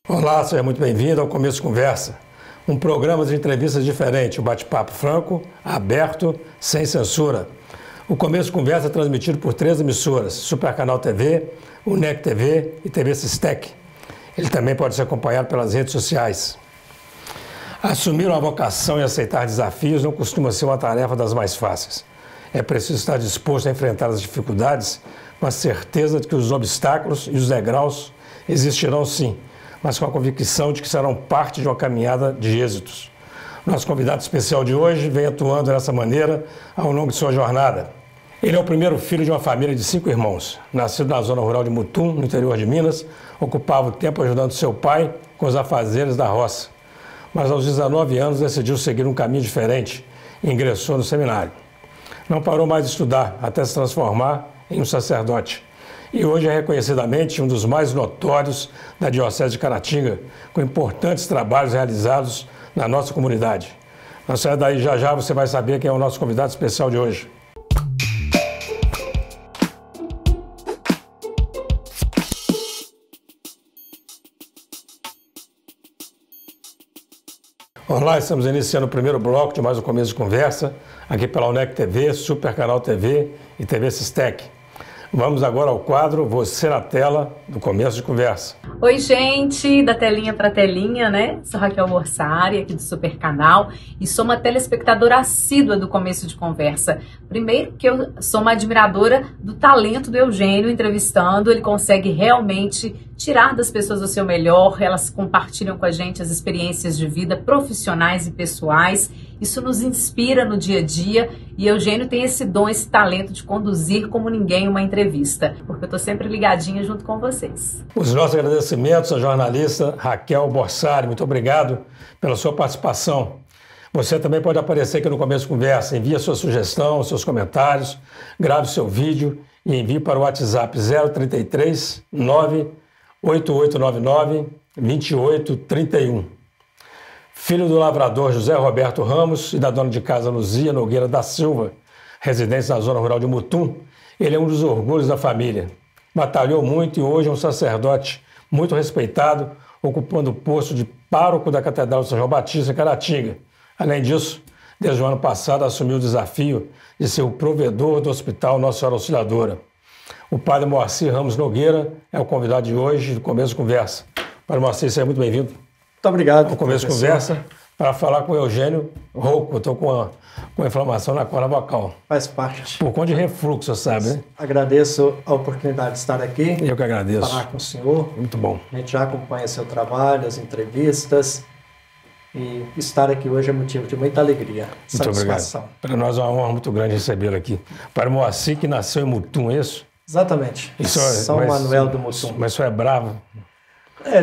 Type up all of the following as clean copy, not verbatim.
Olá, seja muito bem-vindo ao Começo Conversa, um programa de entrevistas diferente, um bate-papo franco, aberto, sem censura. O Começo Conversa é transmitido por 3 emissoras, Supercanal TV, UNEC TV e TV Sistec. Ele também pode ser acompanhado pelas redes sociais. Assumir uma vocação e aceitar desafios não costuma ser uma tarefa das mais fáceis. É preciso estar disposto a enfrentar as dificuldades com a certeza de que os obstáculos e os degraus existirão sim, mas com a convicção de que serão parte de uma caminhada de êxitos. Nosso convidado especial de hoje vem atuando dessa maneira ao longo de sua jornada. Ele é o primeiro filho de uma família de 5 irmãos. Nascido na zona rural de Mutum, no interior de Minas, ocupava o tempo ajudando seu pai com os afazeres da roça. Mas aos 19 anos decidiu seguir um caminho diferente e ingressou no seminário. Não parou mais de estudar até se transformar em um sacerdote. E hoje é reconhecidamente um dos mais notórios da Diocese de Caratinga, com importantes trabalhos realizados na nossa comunidade. Mas daí já você vai saber quem é o nosso convidado especial de hoje. Olá, estamos iniciando o primeiro bloco de mais um Começo de Conversa, aqui pela UNEC TV, Supercanal TV e TV Sistec. Vamos agora ao quadro Você na Tela, do Começo de Conversa. Oi, gente, da telinha para telinha, né? Sou Raquel Borsari, aqui do Supercanal, e sou uma telespectadora assídua do Começo de Conversa. Primeiro que eu sou uma admiradora do talento do Eugênio entrevistando, ele consegue realmente tirar das pessoas o seu melhor, elas compartilham com a gente as experiências de vida profissionais e pessoais, isso nos inspira no dia a dia e Eugênio tem esse dom, esse talento de conduzir como ninguém uma entrevista, porque eu estou sempre ligadinha junto com vocês. Os nossos agradecimentos à jornalista Raquel Borsari, muito obrigado pela sua participação. Você também pode aparecer aqui no Começo de Conversa, envie a sua sugestão, seus comentários, grave seu vídeo e envie para o WhatsApp 033 98899 2831. Filho do lavrador José Roberto Ramos e da dona de casa Luzia Nogueira da Silva, residente na zona rural de Mutum, ele é um dos orgulhos da família. Batalhou muito e hoje é um sacerdote muito respeitado, ocupando o posto de pároco da Catedral de São João Batista em Caratinga. Além disso, desde o ano passado assumiu o desafio de ser o provedor do Hospital Nossa Senhora Auxiliadora. O padre Moacir Ramos Nogueira é o convidado de hoje do Começo de Conversa. Padre Moacir, seja muito bem-vindo. Muito obrigado. Ao Começo de Conversa, para falar com o Eugênio rouco. Eu estou com uma inflamação na corda vocal. Faz parte. Por conta de refluxo, você sabe, né? Agradeço a oportunidade de estar aqui. Eu que agradeço. Falar com o senhor. Muito bom. A gente já acompanha seu trabalho, as entrevistas. E estar aqui hoje é motivo de muita alegria, muito satisfação. Obrigado. Para nós é uma honra muito grande recebê-lo aqui. Para Moacir, que nasceu em Mutum, é isso? Exatamente. São Manuel do Mutum. Mas o senhor é bravo?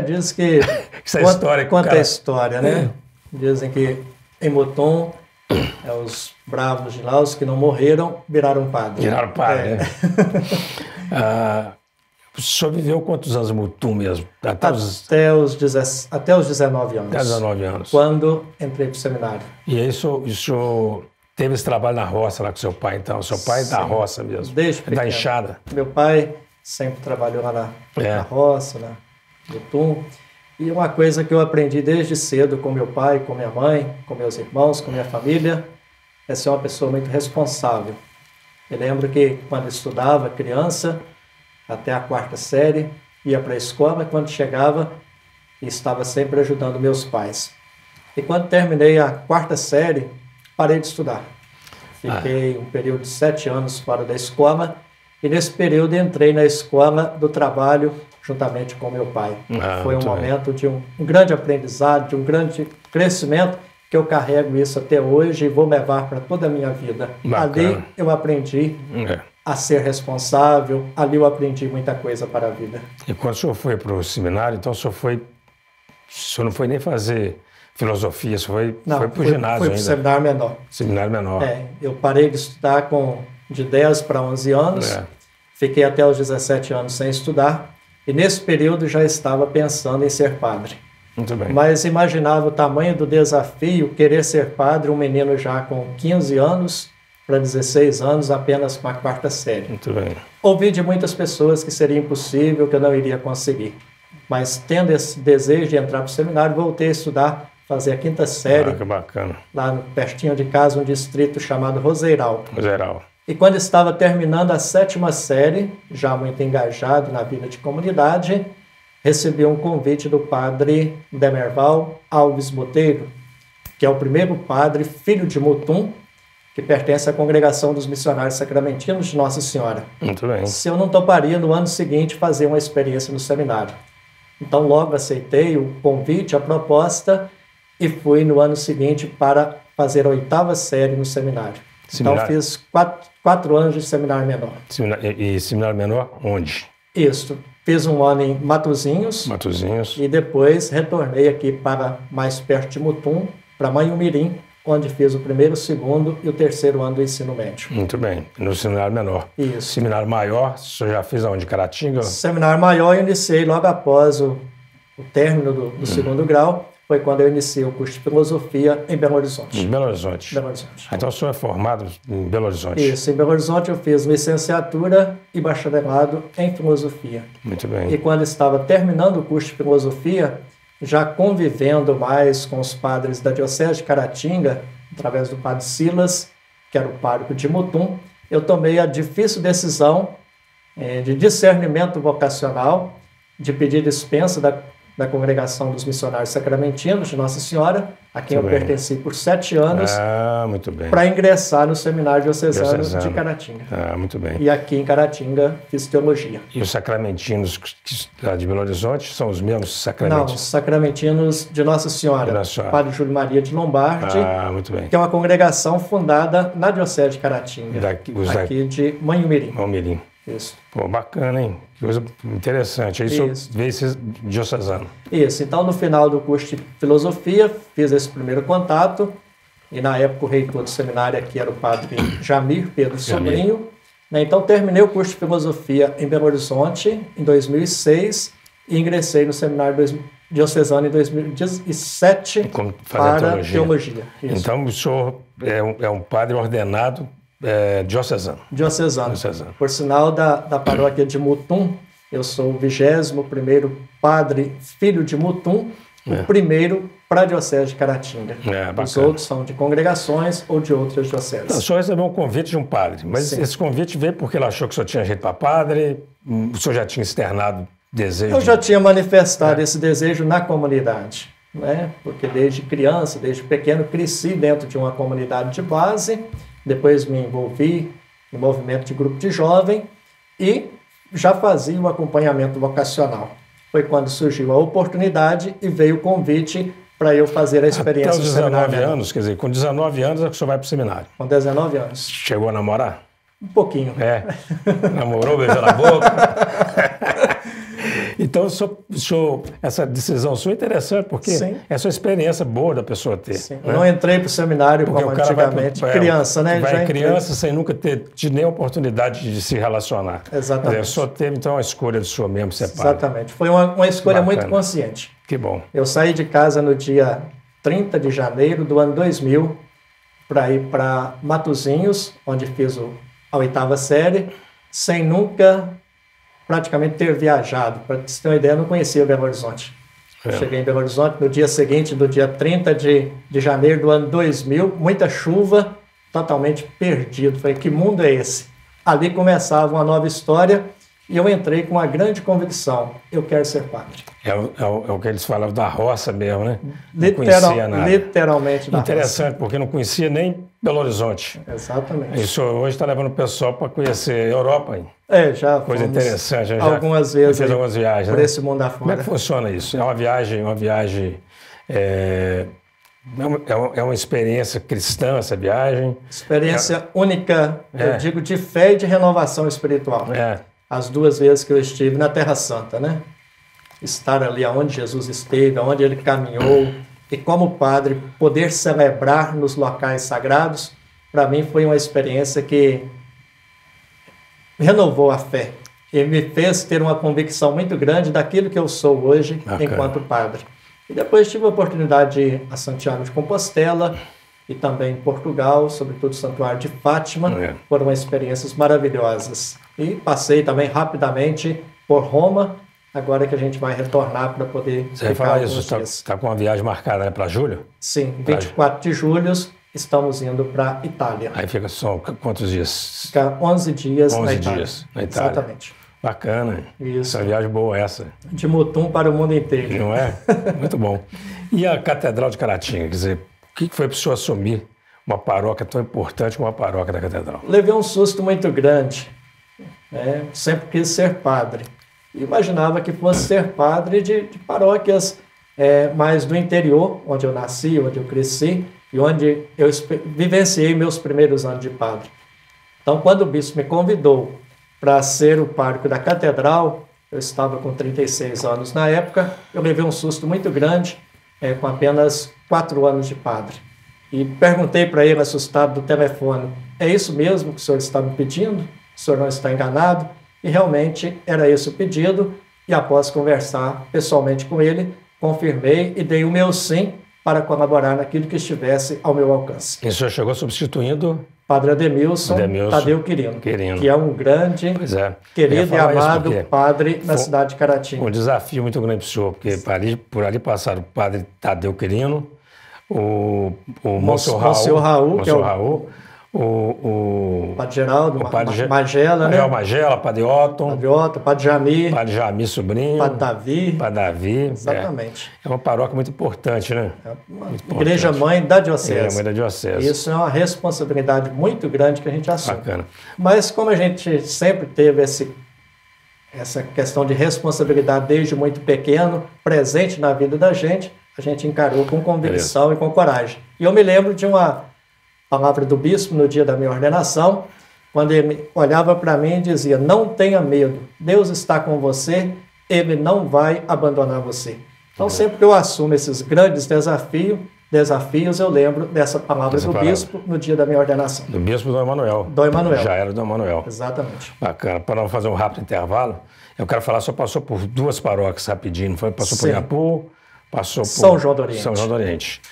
Diz que... Essa é história. Conta a história, né? Dizem que em Mutum, os bravos de lá, os que não morreram, viraram padre. Viraram padre, né? O senhor viveu quantos anos em Mutum mesmo? Até os 19 anos. Até 19 anos. Quando entrei para o seminário. E aí o senhor teve esse trabalho na roça lá com seu pai, então? Seu pai é da roça mesmo? Desde pequeno. Da enxada? Meu pai sempre trabalhou lá na roça, na Mutum. E uma coisa que eu aprendi desde cedo com meu pai, com minha mãe, com meus irmãos, com minha família, é ser uma pessoa muito responsável. Eu lembro que quando eu estudava, criança, até a 4ª série, ia para a escola, quando chegava, estava sempre ajudando meus pais. E quando terminei a 4ª série, parei de estudar. Fiquei um período de 7 anos fora da escola, e nesse período entrei na escola do trabalho juntamente com meu pai. Foi um momento de um grande aprendizado, de um grande crescimento, que eu carrego isso até hoje e vou levar para toda a minha vida. Bacana. Ali eu aprendi a ser responsável, ali eu aprendi muita coisa para a vida. E quando o senhor foi para o seminário, então o senhor não foi nem fazer filosofia, o senhor foi para o ginásio ainda? Foi para o seminário menor. Seminário menor. Eu parei de estudar de 10 para 11 anos, fiquei até os 17 anos sem estudar, E nesse período já estava pensando em ser padre. Muito bem. Mas imaginava o tamanho do desafio, querer ser padre, um menino já com 15 anos para 16 anos, apenas com a 4ª série. Muito bem. Ouvi de muitas pessoas que seria impossível, que eu não iria conseguir. Mas tendo esse desejo de entrar para o seminário, voltei a estudar, fazer a 5ª série. Que bacana. Lá pertinho de casa, um distrito chamado Roseiral. Roseiral. E quando estava terminando a 7ª série, já muito engajado na vida de comunidade, recebi um convite do padre Demerval Alves Botelho, que é o primeiro padre filho de Mutum, que pertence à Congregação dos Missionários Sacramentinos de Nossa Senhora. Muito bem. Se eu não toparia no ano seguinte fazer uma experiência no seminário. Então logo aceitei o convite, a proposta, e fui no ano seguinte para fazer a 8ª série no seminário. Então fiz 4 anos de seminário menor. E seminário menor onde? Isso. Fiz um ano em Matosinhos. Matosinhos. E depois retornei aqui para mais perto de Mutum, para Manhumirim, onde fiz o 1º, 2º e o 3º ano do ensino médio. Muito bem. No seminário menor. Isso. Seminário maior, você já fez aonde? Caratinga? Seminário maior eu iniciei logo após o término do 2º grau. Foi quando eu iniciei o curso de filosofia em Belo Horizonte. Em Belo Horizonte. Belo Horizonte. Então o senhor é formado em Belo Horizonte? Isso, em Belo Horizonte eu fiz licenciatura e bacharelado em filosofia. Muito bem. E quando estava terminando o curso de filosofia, já convivendo mais com os padres da Diocese de Caratinga, através do padre Silas, que era o pároco de Mutum, eu tomei a difícil decisão de discernimento vocacional, de pedir dispensa da Congregação dos Missionários Sacramentinos de Nossa Senhora, a quem eu pertenci por 7 anos, muito bem. Para ingressar no Seminário Diocesano de Caratinga. Muito bem. E aqui em Caratinga fiz teologia. E os sacramentinos de Belo Horizonte são os mesmos sacramentinos? Não, os sacramentinos de Nossa Senhora, Padre Júlio Maria de Lombardi, muito bem. que é uma congregação fundada na Diocese de Caratinga, aqui de Manhumirim. Manhumirim. Isso. Pô, bacana, hein? Que coisa interessante. Aí veio esse diocesano. Isso. Então, no final do curso de filosofia, fiz esse primeiro contato. E, na época, o reitor do seminário aqui era o padre Jamir Pedro Sobrinho. Então, terminei o curso de filosofia em Belo Horizonte em 2006 e ingressei no seminário diocesano em 2017 para teologia. Isso. Então, o senhor é um padre ordenado diocesano. Diocesano. Por sinal da paróquia de Mutum, eu sou o 21º padre filho de Mutum, o primeiro para a Diocese de Caratinga. Os outros são de congregações ou de outras dioceses. Então, o senhor recebeu um convite de um padre, mas esse convite veio porque ele achou que o senhor tinha jeito para padre, o senhor já tinha externado desejo? Eu já tinha manifestado esse desejo na comunidade, né? Porque desde criança, desde pequeno, cresci dentro de uma comunidade de base. Depois me envolvi em movimento de grupo de jovem e já fazia o acompanhamento vocacional. Foi quando surgiu a oportunidade e veio o convite para eu fazer a experiência. Até os 19 anos, quer dizer, com 19 anos é que o senhor vai para o seminário. Com 19 anos. Chegou a namorar? Um pouquinho. Namorou, beijou na boca? Então, essa decisão sua é interessante, porque é a sua experiência boa da pessoa ter. Sim. Né? Eu não entrei para o seminário como antigamente, criança, né? Vai criança sem nunca ter tido nem oportunidade de se relacionar. Exatamente. Só teve, então, a escolha de sua mesmo ser padre. Exatamente. Foi uma escolha muito consciente. Que bom. Eu saí de casa no dia 30 de janeiro do ano 2000 para ir para Matosinhos, onde fiz a 8ª série, sem nunca praticamente ter viajado. Para você ter uma ideia, eu não conhecia Belo Horizonte. Cheguei em Belo Horizonte no dia seguinte, no dia 30 de janeiro do ano 2000, muita chuva, totalmente perdido. Falei, que mundo é esse? Ali começava uma nova história e eu entrei com uma grande convicção, eu quero ser padre. É o que eles falavam da roça mesmo, né? Não conhecia nada. Literalmente da Interessante, roça. porque não conhecia nem Belo Horizonte. Exatamente. Isso hoje está levando o pessoal para conhecer a Europa, hein? Já coisa interessante. Algumas vezes fez algumas viagens, por esse mundo afora. Como é que funciona isso? É uma viagem... É uma experiência cristã essa viagem? Experiência única, eu digo, de fé e de renovação espiritual. As 2 vezes que eu estive na Terra Santa, né? Estar ali onde Jesus esteve, onde ele caminhou, e como padre, poder celebrar nos locais sagrados, para mim foi uma experiência que renovou a fé. e me fez ter uma convicção muito grande daquilo que eu sou hoje enquanto padre. E depois tive a oportunidade de ir a Santiago de Compostela e também em Portugal, sobretudo o Santuário de Fátima, foram experiências maravilhosas. E passei também rapidamente por Roma, agora que a gente vai retornar para poder Você vai falar isso, está com uma viagem marcada, né, para julho? Sim, 24 de julho estamos indo para a Itália. Aí fica só quantos dias? Fica 11 dias 11 na Itália. Dias na Itália. Exatamente. Bacana. Isso. Essa viagem boa essa. De Mutum para o mundo inteiro. Não é? Muito bom. E a Catedral de Caratinga, quer dizer, o que foi para o senhor assumir uma paróquia tão importante como a paróquia da Catedral? Levei um susto muito grande. Né? Sempre quis ser padre. Imaginava que fosse ser padre de paróquias mais do interior, onde eu nasci, onde eu cresci e onde eu vivenciei meus primeiros anos de padre. Então, quando o bispo me convidou para ser o pároco da Catedral, eu estava com 36 anos na época, eu levei um susto muito grande, com apenas 4 anos de padre. E perguntei para ele, assustado, do telefone, é isso mesmo que o senhor está me pedindo? O senhor não está enganado? E realmente era esse o pedido, e após conversar pessoalmente com ele, confirmei e dei o meu sim para colaborar naquilo que estivesse ao meu alcance. E o senhor chegou substituindo? Padre Ademilson Tadeu Quirino, que é um grande, querido e amado padre na cidade de Caratinga. Um desafio muito grande para o senhor, porque por ali passaram o padre Tadeu Quirino, o Monsenhor Raul, que é o Padre Geraldo, o padre Magela, né? Magela, Padre Otton, Padre Jamir Sobrinho, Padre Davi. Exatamente. É uma paróquia muito importante, né? É uma igreja-mãe da diocese. Mãe da diocese. Isso é uma responsabilidade muito grande que a gente assume. Bacana. Mas como a gente sempre teve essa questão de responsabilidade desde muito pequeno, presente na vida da gente, a gente encarou com convicção e com coragem. E eu me lembro de uma palavra do bispo no dia da minha ordenação, quando ele olhava para mim e dizia, não tenha medo, Deus está com você, Ele não vai abandonar você. Então, sempre que eu assumo esses grandes desafios, eu lembro dessa palavra do bispo no dia da minha ordenação. Do bispo Dom Emanuel. Dom Emanuel. Já era Dom Emanuel. Exatamente. Bacana. Para não fazer um rápido intervalo, eu quero falar, só passou por 2 paróquias rapidinho, não foi? Passou por Iapu, passou por São João do Oriente. São João do Oriente.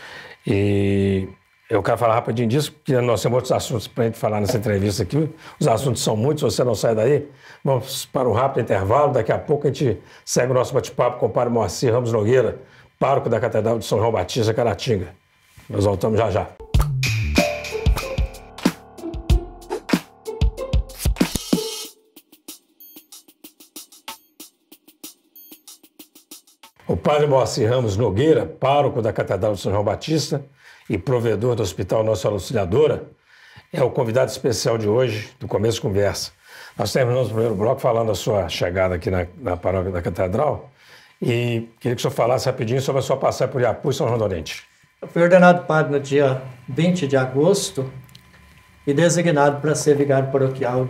E eu quero falar rapidinho disso, porque nós temos outros assuntos para a gente falar nessa entrevista aqui. Os assuntos são muitos, você não sai daí. Vamos para um rápido intervalo. Daqui a pouco a gente segue o nosso bate-papo com o padre Moacir Ramos Nogueira, pároco da Catedral de São João Batista, Caratinga. Nós voltamos já já. O padre Moacir Ramos Nogueira, pároco da Catedral de São João Batista e provedor do Hospital Nossa Auxiliadora, é o convidado especial de hoje, do Começo Conversa. Nós terminamos o primeiro bloco falando da sua chegada aqui na paróquia da Catedral e queria que o senhor falasse rapidinho sobre a sua passagem por Iapu e São João do Oriente. Eu fui ordenado padre no dia 20 de agosto e designado para ser vigário paroquial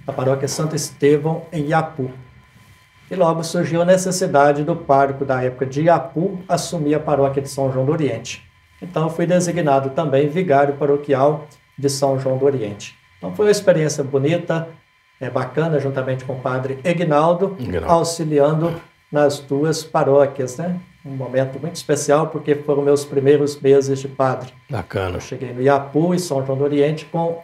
da paróquia Santo Estevão, em Iapu. E logo surgiu a necessidade do pároco da época de Iapu assumir a paróquia de São João do Oriente. Então, fui designado também vigário paroquial de São João do Oriente. Então, foi uma experiência bonita, bacana, juntamente com o padre Egnaldo, auxiliando nas 2 paróquias, né? Um momento muito especial, porque foram meus primeiros meses de padre. Bacana. Eu cheguei no Iapu e São João do Oriente com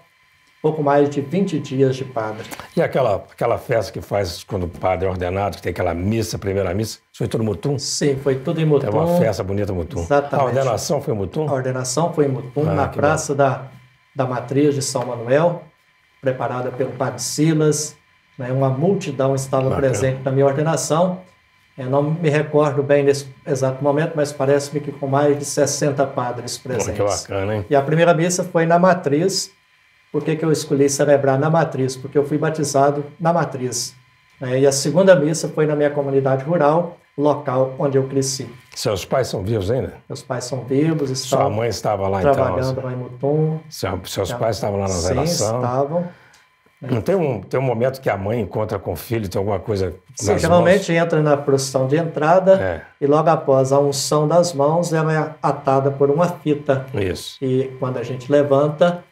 pouco mais de 20 dias de padre. E aquela festa que faz quando o padre é ordenado, que tem aquela missa, primeira missa, foi tudo em Mutum? Sim, foi tudo em Mutum. É uma festa bonita em Mutum. Exatamente. A ordenação foi em Mutum? A ordenação foi em Mutum, na praça da Matriz de São Manuel, preparada pelo padre Silas. Né, uma multidão estava presente na minha ordenação. Eu não me recordo bem nesse exato momento, mas parece-me que com mais de 60 padres presentes. Que bacana, hein? E a primeira missa foi na Matriz. Por que eu escolhi celebrar na Matriz? Porque eu fui batizado na Matriz. E a segunda missa foi na minha comunidade rural, local onde eu cresci. Seus pais são vivos ainda? Meus pais são vivos. Sua mãe estava lá trabalhando lá em Mutum. Seus pais estavam lá na relação? Sim, estavam. Não tem um momento que a mãe encontra com o filho, tem alguma coisa Sim, geralmente entra na procissão de entrada e logo após a unção das mãos, ela é atada por uma fita. Isso. E quando a gente levanta,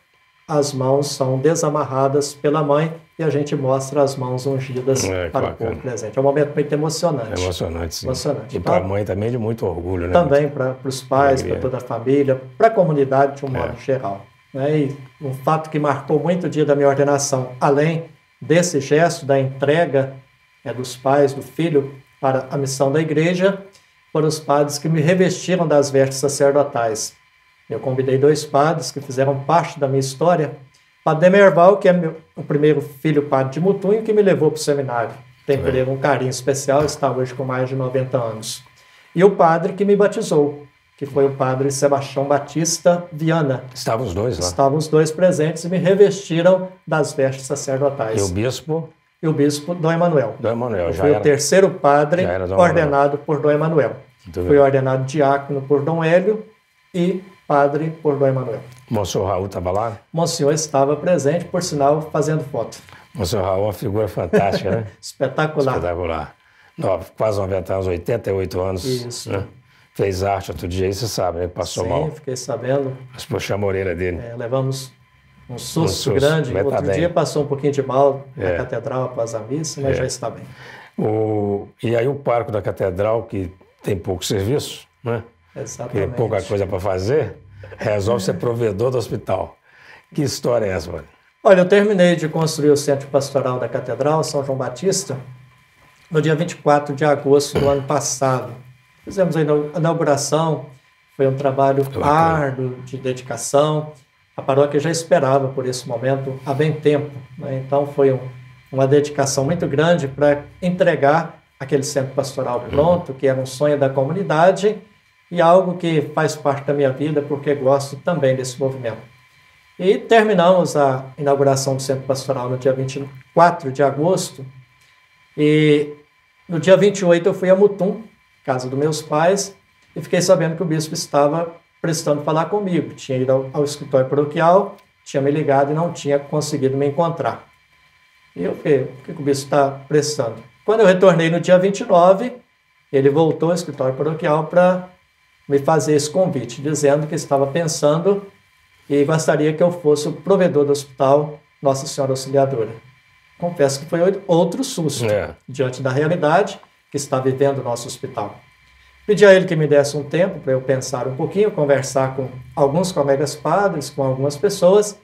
as mãos são desamarradas pela mãe e a gente mostra as mãos ungidas para o povo presente. É um momento muito emocionante. É emocionante, sim. Emocionante. E para a mãe também de muito orgulho, né? Também para os pais, para toda a família, para a comunidade de um modo geral. Né? E um fato que marcou muito o dia da minha ordenação, além desse gesto da entrega dos pais, do filho, para a missão da igreja, foram os padres que me revestiram das vestes sacerdotais. Eu convidei 2 padres que fizeram parte da minha história. Padre Demerval, que é o primeiro filho padre de Mutum e que me levou para o seminário. Tem por ele um carinho especial, está hoje com mais de 90 anos. E o padre que me batizou, que foi o padre Sebastião Batista Viana. Estavam os dois lá? Estavam os 2 presentes e me revestiram das vestes sacerdotais. E o bispo? E o bispo Dom Emanuel. Dom Emanuel, já foi era. O terceiro padre ordenado por Dom Emanuel. Fui ordenado diácono por Dom Hélio e padre por Dom Emanuel. Monsenhor Raul estava lá? Monsenhor estava presente, por sinal, fazendo foto. Monsenhor Raul é uma figura fantástica, né? Espetacular. Espetacular. Quase 90 anos, 88 anos. Isso. Né? Fez arte outro dia, aí você sabe, né? Passou mal. Sim, fiquei sabendo. Mas puxamos a orelha dele. Levamos um susto grande. Outro dia passou um pouquinho de mal na catedral após a missa, mas já está bem. E aí o pároco da catedral, que tem pouco serviço, né? Exatamente. Tem pouca coisa para fazer, resolve ser provedor do hospital. Que história é essa, mano? Olha, eu terminei de construir o Centro Pastoral da Catedral, São João Batista, no dia 24 de agosto do ano passado. Fizemos a inauguração, foi um trabalho árduo, de dedicação. A paróquia já esperava por esse momento há bem tempo, né? Então foi uma dedicação muito grande para entregar aquele centro pastoral pronto, que era um sonho da comunidade e algo que faz parte da minha vida, porque gosto também desse movimento. E terminamos a inauguração do centro pastoral no dia 24 de agosto, e no dia 28 eu fui a Mutum, casa dos meus pais, e fiquei sabendo que o bispo estava precisando falar comigo. Tinha ido ao escritório paroquial, tinha me ligado e não tinha conseguido me encontrar. E eu falei, o que o bispo está precisando? Quando eu retornei no dia 29, ele voltou ao escritório paroquial para me fazer esse convite, dizendo que estava pensando e gostaria que eu fosse o provedor do hospital Nossa Senhora Auxiliadora. Confesso que foi outro susto diante da realidade que está vivendo o nosso hospital. Pedi a ele que me desse um tempo para eu pensar um pouquinho, conversar com alguns colegas padres, com algumas pessoas,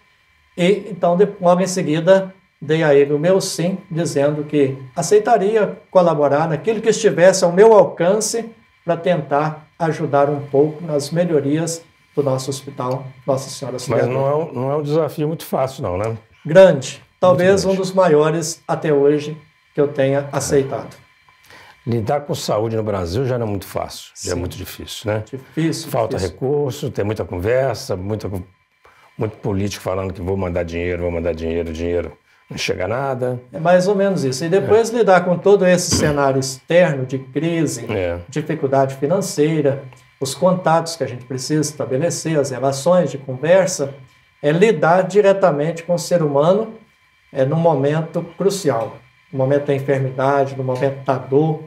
e então, logo em seguida, dei a ele o meu sim, dizendo que aceitaria colaborar naquilo que estivesse ao meu alcance para tentar ajudar um pouco nas melhorias do nosso hospital Nossa Senhora Auxiliadora. Mas não é um desafio muito fácil, não, né? Grande. Talvez um dos maiores até hoje que eu tenha aceitado. Lidar com saúde no Brasil já não é muito fácil, já é muito difícil, né? Difícil. Falta recurso, tem muita conversa, muito político falando que vou mandar dinheiro, dinheiro não chega a nada. É mais ou menos isso. E depois lidar com todo esse cenário externo de crise, dificuldade financeira, os contatos que a gente precisa estabelecer, as relações de conversa, lidar diretamente com o ser humano num momento crucial, no momento da enfermidade, no momento da dor.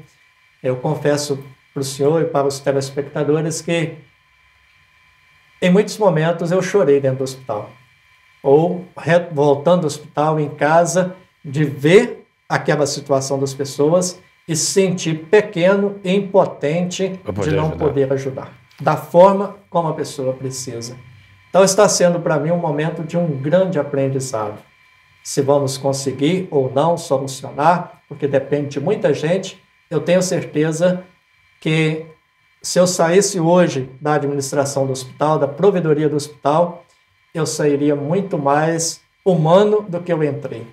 Eu confesso para o senhor e para os telespectadores que em muitos momentos eu chorei dentro do hospital. Ou voltando do hospital em casa, de ver aquela situação das pessoas e se sentir pequeno e impotente de não poder ajudar, da forma como a pessoa precisa. Então está sendo para mim um momento de um grande aprendizado. Se vamos conseguir ou não solucionar, porque depende de muita gente, eu tenho certeza que se eu saísse hoje da administração do hospital, da provedoria do hospital, eu sairia muito mais humano do que eu entrei.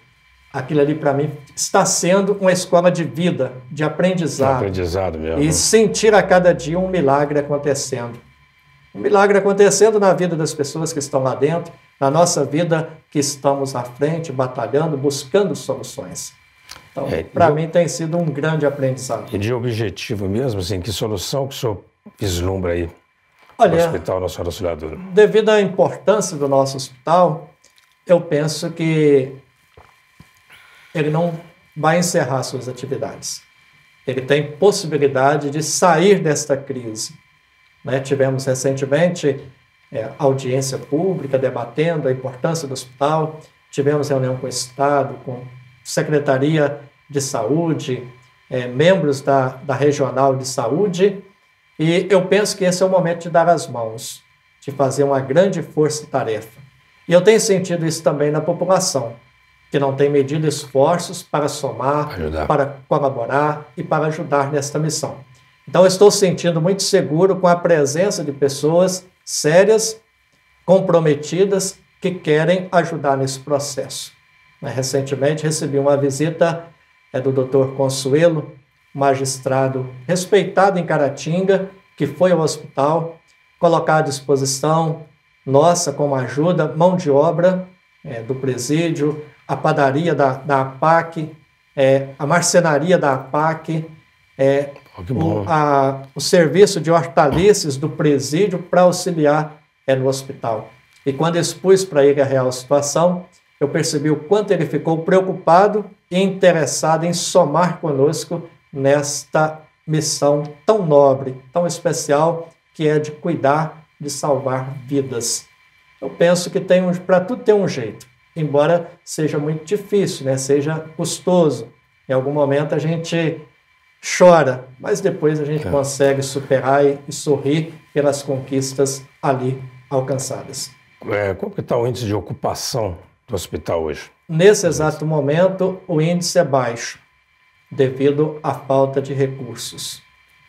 Aquilo ali, para mim, está sendo uma escola de vida, de aprendizado. Aprendizado mesmo. E sentir a cada dia um milagre acontecendo. Um milagre acontecendo na vida das pessoas que estão lá dentro, na nossa vida que estamos à frente, batalhando, buscando soluções. Então, para mim, tem sido um grande aprendizado. E de objetivo mesmo, assim, que solução que o senhor vislumbra aí? Olha, no Hospital Nossa Senhora Auxiliadora. Devido à importância do nosso hospital, eu penso que ele não vai encerrar suas atividades. Ele tem possibilidade de sair desta crise. Tivemos recentemente audiência pública, debatendo a importância do hospital. Tivemos reunião com o Estado, com Secretaria de Saúde, membros da Regional de Saúde, e eu penso que esse é o momento de dar as mãos, de fazer uma grande força-tarefa. E eu tenho sentido isso também na população, que não tem medido esforços para somar, para colaborar e para ajudar nesta missão. Então, eu estou sentindo muito seguro com a presença de pessoas sérias, comprometidas, que querem ajudar nesse processo. Recentemente, recebi uma visita do Dr. Consuelo, magistrado respeitado em Caratinga, que foi ao hospital, colocar à disposição nossa como ajuda, mão de obra do presídio, a padaria da APAC, a marcenaria da APAC, o serviço de hortaliças do presídio para auxiliar no hospital. E quando expus para ele a real situação, eu percebi o quanto ele ficou preocupado e interessado em somar conosco nesta missão tão nobre, tão especial, que é de cuidar, de salvar vidas. Eu penso que para tudo tem um jeito, embora seja muito difícil, seja custoso. Em algum momento a gente chora, mas depois a gente consegue superar e sorrir pelas conquistas ali alcançadas. Como está o índice de ocupação do hospital hoje? Nesse exato momento, o índice é baixo, devido à falta de recursos.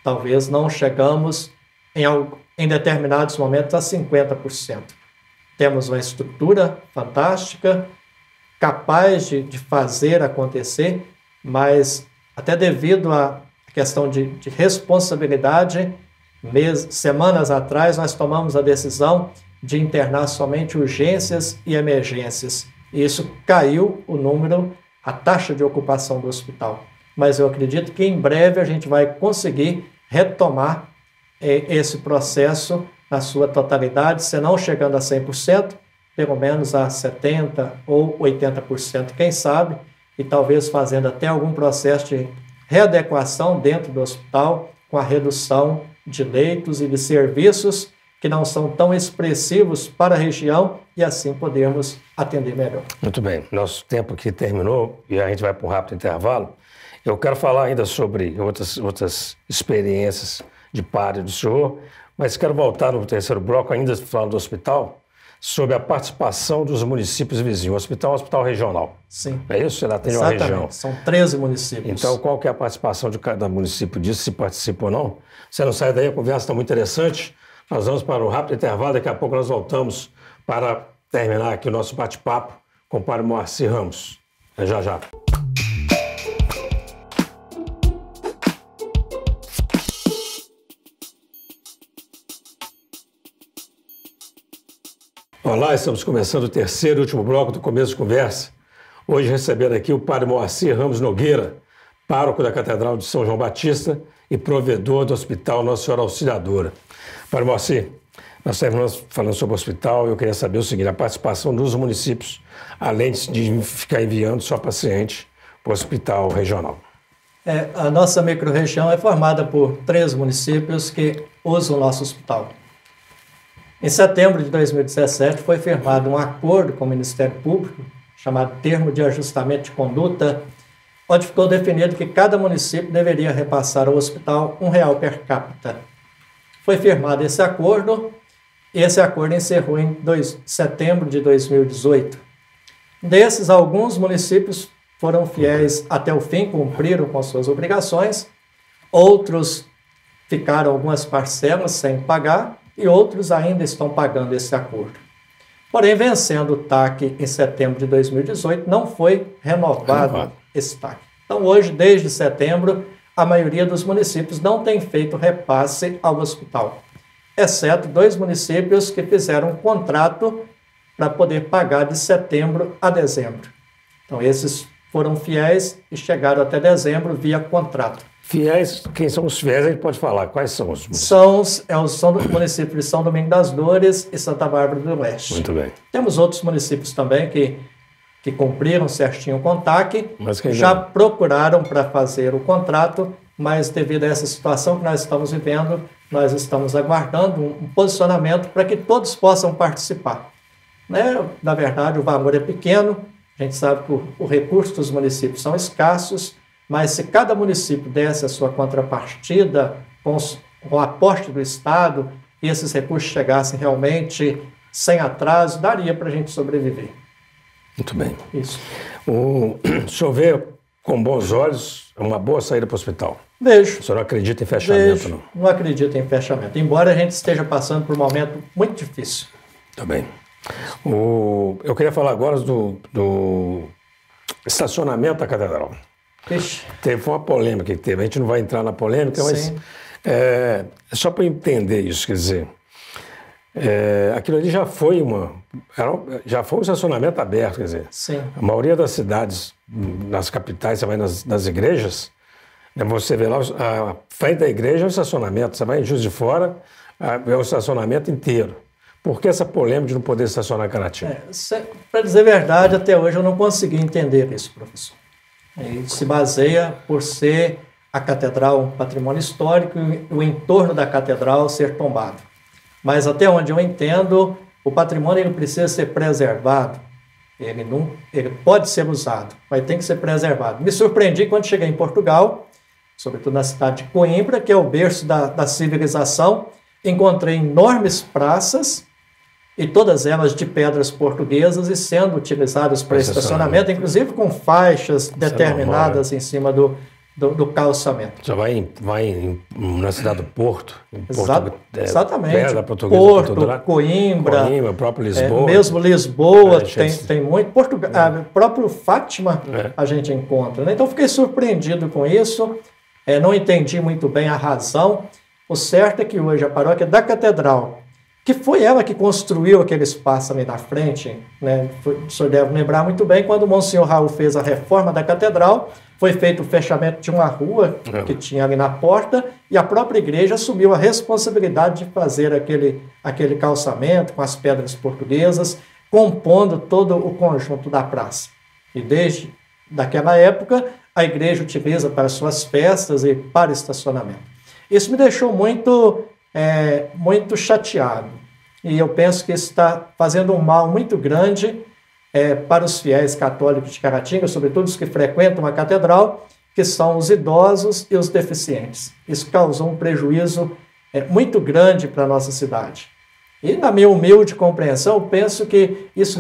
Talvez não chegamos em determinados momentos a 50%. Temos uma estrutura fantástica, capaz de fazer acontecer, mas até devido à questão de responsabilidade, semanas atrás nós tomamos a decisão de internar somente urgências e emergências. E isso caiu a taxa de ocupação do hospital. Mas eu acredito que em breve a gente vai conseguir retomar esse processo na sua totalidade, se não chegando a 100%, pelo menos a 70% ou 80%, quem sabe, e talvez fazendo até algum processo de readequação dentro do hospital, com a redução de leitos e de serviços que não são tão expressivos para a região e assim podermos atender melhor. Muito bem, nosso tempo aqui terminou e a gente vai para um rápido intervalo. Eu quero falar ainda sobre outras experiências de padre do senhor, mas quero voltar no terceiro bloco, ainda falando do hospital, sobre a participação dos municípios vizinhos. O hospital é um hospital regional. Sim. É isso? Você tem uma região. São 13 municípios. Então, qual que é a participação de cada município disso, se participa ou não? Você não sai daí, a conversa está muito interessante. Nós vamos para um rápido intervalo, daqui a pouco nós voltamos para terminar aqui o nosso bate-papo com o padre Moacir Ramos. É já já. Olá, estamos começando o terceiro e último bloco do Começo de Conversa. Hoje recebendo aqui o padre Moacir Ramos Nogueira, pároco da Catedral de São João Batista e provedor do Hospital Nossa Senhora Auxiliadora. Padre Moacir, nós estamos falando sobre o hospital e eu queria saber o seguinte, a participação dos municípios, além de ficar enviando só paciente para o hospital regional. A nossa microrregião é formada por 3 municípios que usam o nosso hospital. Em setembro de 2017, foi firmado um acordo com o Ministério Público, chamado Termo de Ajustamento de Conduta, onde ficou definido que cada município deveria repassar ao hospital R$1 per capita. Foi firmado esse acordo, e esse acordo encerrou em setembro de 2018. Desses, alguns municípios foram fiéis até o fim, cumpriram com suas obrigações, outros ficaram algumas parcelas sem pagar, e outros ainda estão pagando esse acordo. Porém, vencendo o TAC em setembro de 2018, não foi renovado esse TAC. Então, hoje, desde setembro, a maioria dos municípios não tem feito repasse ao hospital, exceto 2 municípios que fizeram um contrato para poder pagar de setembro a dezembro. Então, esses foram fiéis e chegaram até dezembro via contrato. Fiéis, quem são os fiéis, a gente pode falar. Quais são os municípios? São do município de São Domingo das Dores e Santa Bárbara do Oeste. Muito bem. Temos outros municípios também que cumpriram certinho o CONTAC, já procuraram para fazer o contrato, mas devido a essa situação que nós estamos vivendo, nós estamos aguardando um posicionamento para que todos possam participar. Né? Na verdade, o valor é pequeno, a gente sabe que o recurso dos municípios são escassos, mas se cada município desse a sua contrapartida com o aporte do Estado e esses recursos chegassem realmente sem atraso, daria para a gente sobreviver. Muito bem. Isso. O senhor vê com bons olhos uma boa saída para o hospital? Vejo. O senhor não acredita em fechamento, não? Não acredito em fechamento, embora a gente esteja passando por um momento muito difícil. Tá bem. Eu queria falar agora do estacionamento da catedral. Ixi. Teve uma polêmica que teve, a gente não vai entrar na polêmica, mas só para entender isso, quer dizer, aquilo ali já foi um estacionamento aberto, quer dizer, Sim. A maioria das cidades, nas capitais, você vai nas igrejas, né, você vê lá, a frente da igreja é um estacionamento, você vai em Juiz de Fora, é um estacionamento inteiro. Por que essa polêmica de não poder estacionar em Caratinga? Para dizer a verdade, até hoje eu não consegui entender isso, professor. E se baseia por ser a catedral um patrimônio histórico e o entorno da catedral ser tombado. Mas até onde eu entendo, o patrimônio ele precisa ser preservado. Ele pode ser usado, mas tem que ser preservado. Me surpreendi quando cheguei em Portugal, sobretudo na cidade de Coimbra, que é o berço da civilização. Encontrei enormes praças, e todas elas de pedras portuguesas e sendo utilizadas para estacionamento, inclusive com faixas determinadas em cima do calçamento. Já vai na cidade do Porto. Exatamente. Pedra portuguesa, Porto, Coimbra, o próprio Lisboa. Mesmo Lisboa tem muito. Portugal, próprio Fátima a gente encontra. Né? Então fiquei surpreendido com isso, não entendi muito bem a razão. O certo é que hoje a paróquia da Catedral, que foi ela que construiu aquele espaço ali na frente, né? O senhor deve lembrar muito bem, quando o Monsenhor Raul fez a reforma da catedral, foi feito o fechamento de uma rua que tinha ali na porta, e a própria igreja assumiu a responsabilidade de fazer aquele calçamento com as pedras portuguesas, compondo todo o conjunto da praça. E desde daquela época, a igreja utiliza para suas festas e para estacionamento. Isso me deixou muito chateado. E eu penso que isso está fazendo um mal muito grande para os fiéis católicos de Caratinga, sobretudo os que frequentam a catedral, que são os idosos e os deficientes. Isso causou um prejuízo muito grande para a nossa cidade. E, na minha humilde compreensão, eu penso que isso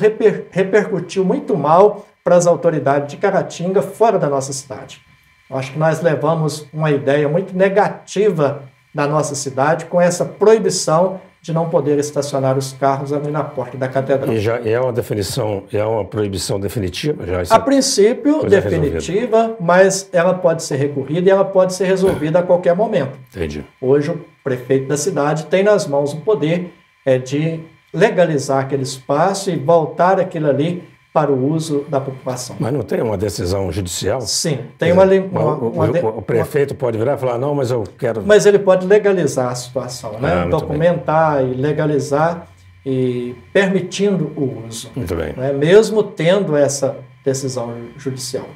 repercutiu muito mal para as autoridades de Caratinga fora da nossa cidade. Eu acho que nós levamos uma ideia muito negativa da nossa cidade com essa proibição de não poder estacionar os carros ali na porta da catedral. E já é uma proibição definitiva? A princípio, definitiva, mas ela pode ser recorrida e ela pode ser resolvida a qualquer momento. Entendi. Hoje, o prefeito da cidade tem nas mãos o poder de legalizar aquele espaço e voltar aquilo ali para o uso da população. Mas não tem uma decisão judicial? Sim, tem o prefeito pode virar e falar, não, mas eu quero... Mas ele pode legalizar a situação, né? Documentar e legalizar e permitindo o uso. Muito bem. Né? Mesmo tendo essa decisão judicial.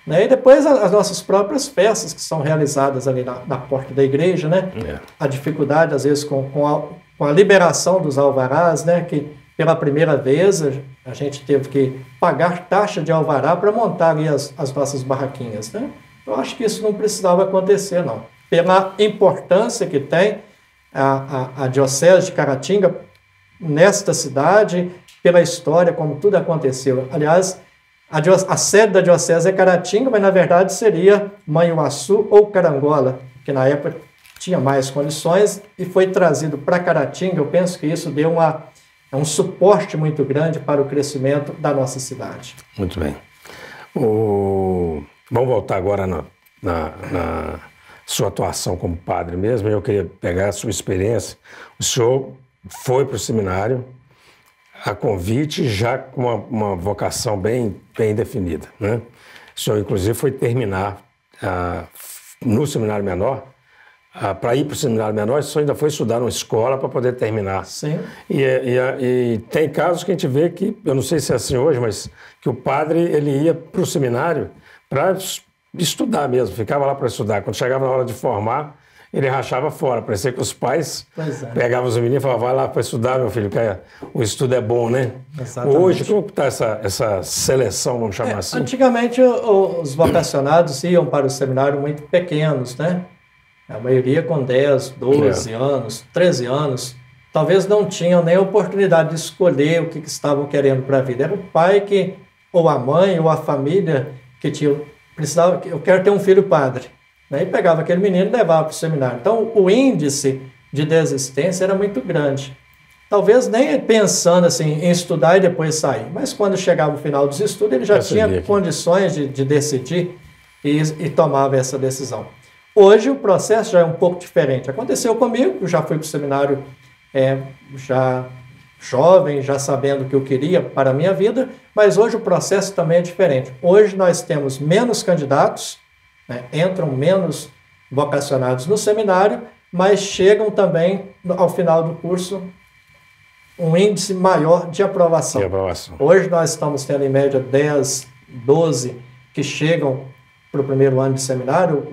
Né? E depois as nossas próprias festas que são realizadas ali na porta da igreja, né? A dificuldade, às vezes, com a liberação dos alvarás, né? Que pela primeira vez a gente teve que pagar taxa de alvará para montar ali as nossas barraquinhas, né? Eu acho que isso não precisava acontecer, não. Pela importância que tem a Diocese de Caratinga nesta cidade, pela história, como tudo aconteceu. Aliás, a sede da Diocese é Caratinga, mas na verdade seria Manhuaçu ou Carangola, que na época tinha mais condições e foi trazido para Caratinga. Eu penso que isso deu um suporte muito grande para o crescimento da nossa cidade. Muito bem. Vamos voltar agora na sua atuação como padre mesmo. Eu queria pegar a sua experiência. O senhor foi para o seminário a convite, já com uma vocação bem definida, né? O senhor, inclusive, foi terminar no seminário menor. Para ir para o seminário menor, você ainda foi estudar numa escola para poder terminar. Sim. E tem casos que a gente vê que, eu não sei se é assim hoje, mas que o padre ele ia para o seminário para estudar mesmo, ficava lá para estudar. Quando chegava na hora de formar, ele rachava fora. Parecia que os pais pegavam os meninos e falavam, vai lá para estudar, meu filho, que o estudo é bom, né? Exatamente. Hoje, como está essa seleção, vamos chamar assim? Antigamente, os vocacionados iam para o seminário muito pequenos, né? A maioria com 10, 12 anos, 13 anos. Talvez não tinham nem a oportunidade de escolher o que estavam querendo para a vida. Era o pai que, ou a mãe, ou a família que precisava, eu quero ter um filho padre. E pegava aquele menino e levava para o seminário. Então, o índice de desistência era muito grande. Talvez nem pensando assim, em estudar e depois sair, mas quando chegava o final dos estudos, ele já tinha condições de decidir e tomava essa decisão. Hoje, o processo já é um pouco diferente. Aconteceu comigo, eu já fui para o seminário já jovem, já sabendo o que eu queria para a minha vida, mas hoje o processo também é diferente. Hoje nós temos menos candidatos, entram menos vocacionados no seminário, mas chegam também, ao final do curso, um índice maior de aprovação. Hoje nós estamos tendo, em média, 10, 12 que chegam para o primeiro ano de seminário,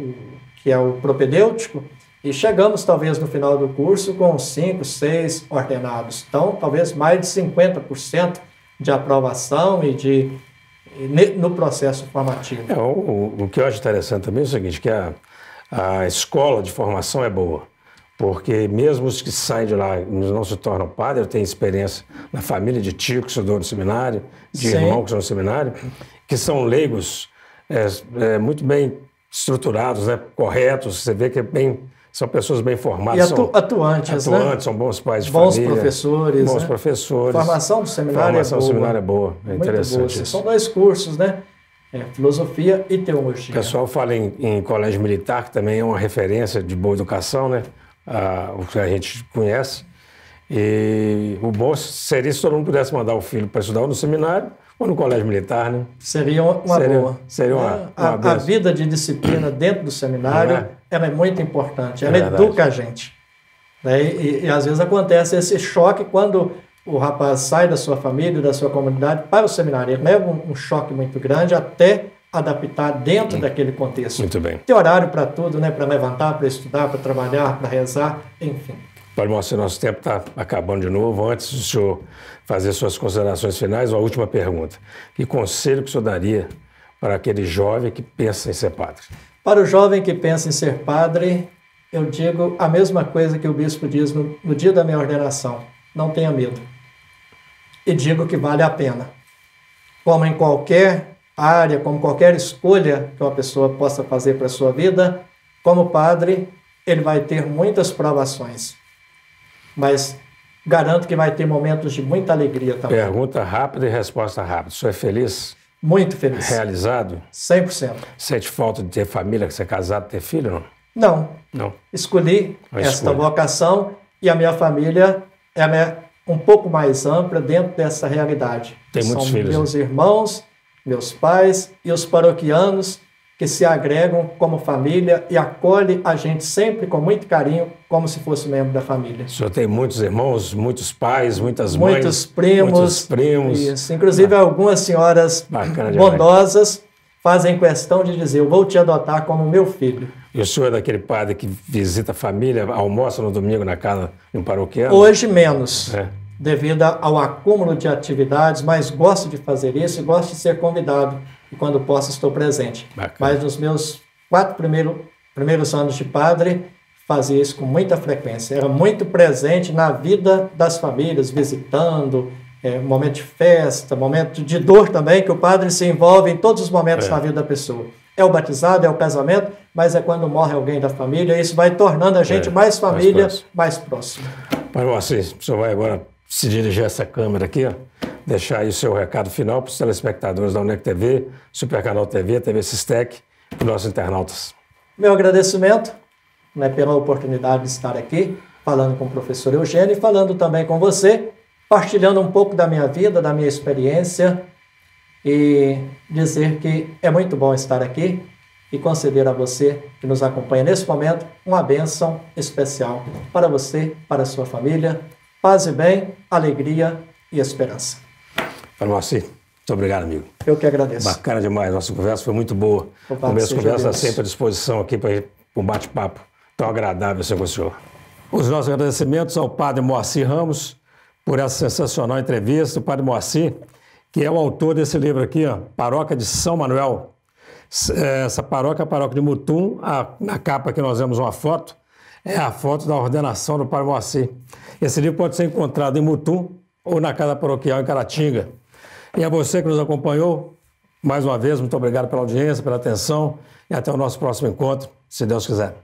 que é o propedêutico, e chegamos, talvez, no final do curso com 5, 6 ordenados. Então, talvez mais de 50% de aprovação no processo formativo. O que eu acho interessante também é o seguinte, que a escola de formação é boa, porque mesmo os que saem de lá não se tornam padres, têm experiência na família de tio que estudou no seminário, de irmão que estudou no seminário, que são leigos muito bem estruturados, né, corretos, você vê que são pessoas bem formadas. E atuantes, né? São bons pais de família. Bons professores. Formação do seminário é boa. É interessante isso. São 2 cursos, né? Filosofia e teologia. O pessoal fala em colégio militar, que também é uma referência de boa educação, né? O que a gente conhece. E o bom seria se todo mundo pudesse mandar o filho para estudar ou no seminário ou no colégio militar, né? Seria uma boa. Seria uma a vida de disciplina dentro do seminário ela é muito importante, ela educa a gente. E às vezes acontece esse choque quando o rapaz sai da sua família, da sua comunidade para o seminário. Ele leva um choque muito grande até adaptar dentro daquele contexto. Muito bem. Tem horário para tudo, né? Para levantar, para estudar, para trabalhar, para rezar, enfim. Padre Moacir, nosso tempo está acabando de novo. Antes do senhor fazer suas considerações finais, uma última pergunta. Que conselho que o senhor daria para aquele jovem que pensa em ser padre? Para o jovem que pensa em ser padre, eu digo a mesma coisa que o bispo diz no dia da minha ordenação. Não tenha medo. E digo que vale a pena. Como em qualquer área, como qualquer escolha que uma pessoa possa fazer para a sua vida, como padre, ele vai ter muitas provações. Mas garanto que vai ter momentos de muita alegria também. Pergunta rápida e resposta rápida. O senhor é feliz? Muito feliz. Realizado? 100%. Sente falta de ter família, de ser casado, ter filho, não? Não. Escolhi esta vocação e a minha família é um pouco mais ampla dentro dessa realidade. Tem muitos filhos. São meus irmãos, meus pais e os paroquianos que se agregam como família e acolhem a gente sempre com muito carinho, como se fosse membro da família. O senhor tem muitos irmãos, muitos pais, muitas mães? Muitos primos. Isso. Inclusive, algumas senhoras bondosas fazem questão de dizer, eu vou te adotar como meu filho. E o senhor é daquele padre que visita a família, almoça no domingo na casa de um paroquiano? Hoje menos, devido ao acúmulo de atividades, mas gosto de fazer isso e gosto de ser convidado. E quando posso, estou presente. Bacana. Mas nos meus 4 primeiros anos de padre, fazia isso com muita frequência. Era muito presente na vida das famílias, visitando, momento de festa, momento de dor também, que o padre se envolve em todos os momentos na vida da pessoa. É o batizado, é o casamento, mas é quando morre alguém da família, isso vai tornando a gente mais família, mais próximo. Padre Moacir, o senhor vai agora se dirigir a essa câmera aqui, deixar aí o seu recado final para os telespectadores da UNEC TV, Supercanal TV, TV Sistec e os nossos internautas. Meu agradecimento pela oportunidade de estar aqui, falando com o professor Eugênio e falando também com você, partilhando um pouco da minha vida, da minha experiência e dizer que é muito bom estar aqui e conceder a você que nos acompanha nesse momento uma bênção especial para você, para a sua família, paz e bem, alegria e esperança. Padre Moacir, Muito obrigado, amigo. Eu que agradeço. Bacana demais, nossa conversa foi muito boa. O Começo de Conversa sempre à disposição aqui para um bate-papo tão agradável assim com o senhor. Os nossos agradecimentos ao padre Moacir Ramos por essa sensacional entrevista. O padre Moacir, que é o autor desse livro aqui, ó, Paróquia de São Manuel. Essa paróquia é a paróquia de Mutum. Na capa aqui nós vemos uma foto, é a foto da ordenação do padre Moacir. Esse livro pode ser encontrado em Mutum ou na Casa Paroquial em Caratinga. E a você que nos acompanhou, mais uma vez, muito obrigado pela audiência, pela atenção e até o nosso próximo encontro, se Deus quiser.